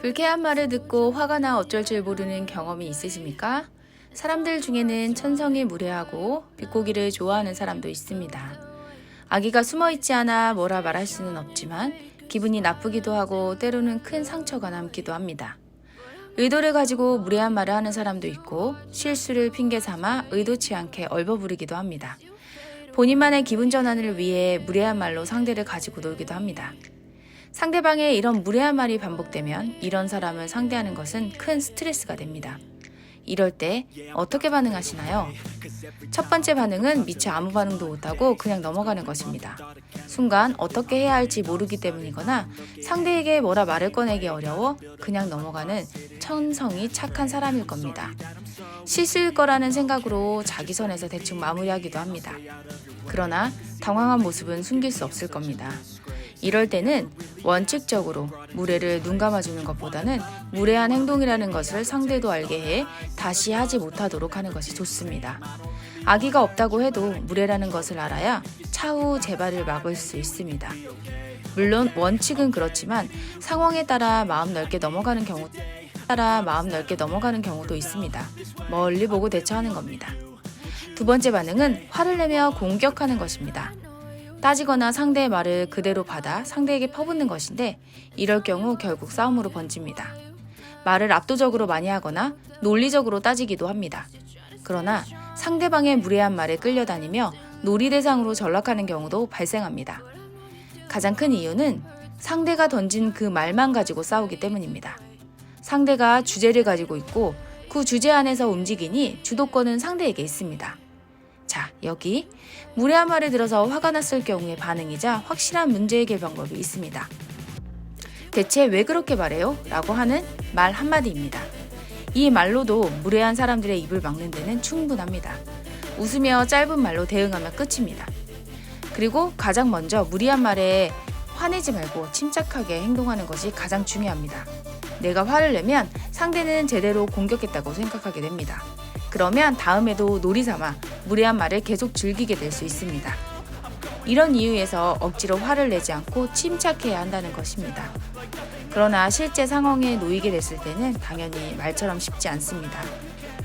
불쾌한 말을 듣고 화가 나 어쩔 줄 모르는 경험이 있으십니까? 사람들 중에는 천성이 무례하고 비꼬기를 좋아하는 사람도 있습니다. 아기가 숨어있지 않아 뭐라 말할 수는 없지만 기분이 나쁘기도 하고 때로는 큰 상처가 남기도 합니다. 의도를 가지고 무례한 말을 하는 사람도 있고 실수를 핑계 삼아 의도치 않게 얼버무리기도 합니다. 본인만의 기분 전환을 위해 무례한 말로 상대를 가지고 놀기도 합니다. 상대방의 이런 무례한 말이 반복되면 이런 사람을 상대하는 것은 큰 스트레스가 됩니다. 이럴 때 어떻게 반응하시나요? 첫 번째 반응은 미처 아무 반응도 못하고 그냥 넘어가는 것입니다. 순간 어떻게 해야 할지 모르기 때문이거나 상대에게 뭐라 말을 꺼내기 어려워 그냥 넘어가는 천성이 착한 사람일 겁니다. 실수일 거라는 생각으로 자기 선에서 대충 마무리하기도 합니다. 그러나 당황한 모습은 숨길 수 없을 겁니다. 이럴 때는 원칙적으로 무례를 눈 감아주는 것보다는 무례한 행동이라는 것을 상대도 알게 해 다시 하지 못하도록 하는 것이 좋습니다. 악의가 없다고 해도 무례라는 것을 알아야 차후 재발을 막을 수 있습니다. 물론 원칙은 그렇지만 상황에 따라 마음 넓게 넘어가는 경우도 있습니다. 멀리 보고 대처하는 겁니다. 두 번째 반응은 화를 내며 공격하는 것입니다. 따지거나 상대의 말을 그대로 받아 상대에게 퍼붓는 것인데 이럴 경우 결국 싸움으로 번집니다. 말을 압도적으로 많이 하거나 논리적으로 따지기도 합니다. 그러나 상대방의 무례한 말에 끌려다니며 놀이 대상으로 전락하는 경우도 발생합니다. 가장 큰 이유는 상대가 던진 그 말만 가지고 싸우기 때문입니다. 상대가 주제를 가지고 있고 그 주제 안에서 움직이니 주도권은 상대에게 있습니다. 자, 여기 무례한 말을 들어서 화가 났을 경우의 반응이자 확실한 문제 해결 방법이 있습니다. 대체 왜 그렇게 말해요? 라고 하는 말 한마디입니다. 이 말로도 무례한 사람들의 입을 막는 데는 충분합니다. 웃으며 짧은 말로 대응하면 끝입니다. 그리고 가장 먼저 무례한 말에 화내지 말고 침착하게 행동하는 것이 가장 중요합니다. 내가 화를 내면 상대는 제대로 공격했다고 생각하게 됩니다. 그러면 다음에도 놀이 삼아 무례한 말을 계속 즐기게 될 수 있습니다. 이런 이유에서 억지로 화를 내지 않고 침착해야 한다는 것입니다. 그러나 실제 상황에 놓이게 됐을 때는 당연히 말처럼 쉽지 않습니다.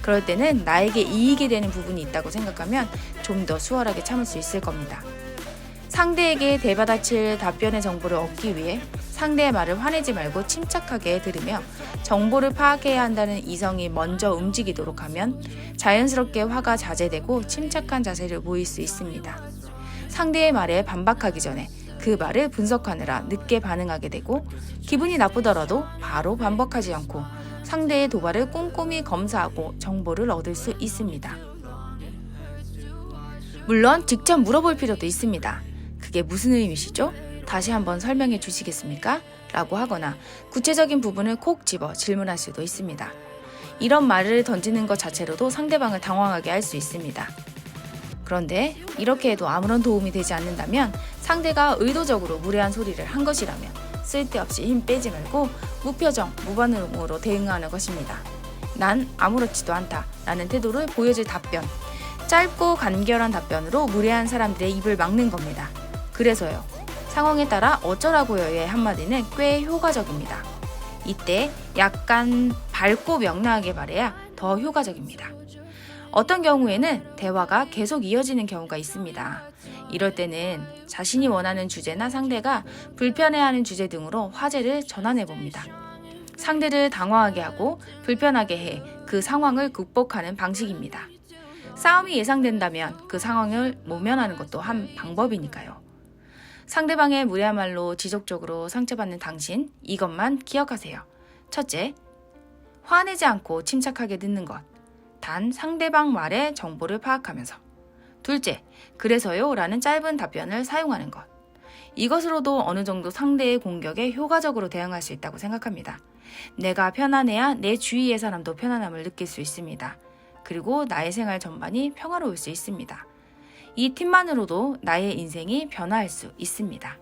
그럴 때는 나에게 이익이 되는 부분이 있다고 생각하면 좀 더 수월하게 참을 수 있을 겁니다. 상대에게 대받아칠 답변의 정보를 얻기 위해 상대의 말을 화내지 말고 침착하게 들으며 정보를 파악해야 한다는 이성이 먼저 움직이도록 하면 자연스럽게 화가 자제되고 침착한 자세를 보일 수 있습니다. 상대의 말에 반박하기 전에 그 말을 분석하느라 늦게 반응하게 되고 기분이 나쁘더라도 바로 반박하지 않고 상대의 도발을 꼼꼼히 검사하고 정보를 얻을 수 있습니다. 물론 직접 물어볼 필요도 있습니다. 그게 무슨 의미시죠? 다시 한번 설명해 주시겠습니까? 라고 하거나 구체적인 부분을 콕 집어 질문할 수도 있습니다. 이런 말을 던지는 것 자체로도 상대방을 당황하게 할 수 있습니다. 그런데 이렇게 해도 아무런 도움이 되지 않는다면 상대가 의도적으로 무례한 소리를 한 것이라면 쓸데없이 힘 빼지 말고 무표정, 무반응으로 대응하는 것입니다. 난 아무렇지도 않다 라는 태도를 보여줄 답변, 짧고 간결한 답변으로 무례한 사람들의 입을 막는 겁니다. 그래서요, 상황에 따라 어쩌라고요의 한마디는 꽤 효과적입니다. 이때 약간 밝고 명랑하게 말해야 더 효과적입니다. 어떤 경우에는 대화가 계속 이어지는 경우가 있습니다. 이럴 때는 자신이 원하는 주제나 상대가 불편해하는 주제 등으로 화제를 전환해 봅니다. 상대를 당황하게 하고 불편하게 해 그 상황을 극복하는 방식입니다. 싸움이 예상된다면 그 상황을 모면하는 것도 한 방법이니까요. 상대방의 무례한 말로 지속적으로 상처받는 당신, 이것만 기억하세요. 첫째, 화내지 않고 침착하게 듣는 것. 단 상대방 말의 정보를 파악하면서. 둘째, 그래서요 라는 짧은 답변을 사용하는 것. 이것으로도 어느 정도 상대의 공격에 효과적으로 대응할 수 있다고 생각합니다. 내가 편안해야 내 주위의 사람도 편안함을 느낄 수 있습니다. 그리고 나의 생활 전반이 평화로울 수 있습니다. 이 팁만으로도 나의 인생이 변화할 수 있습니다.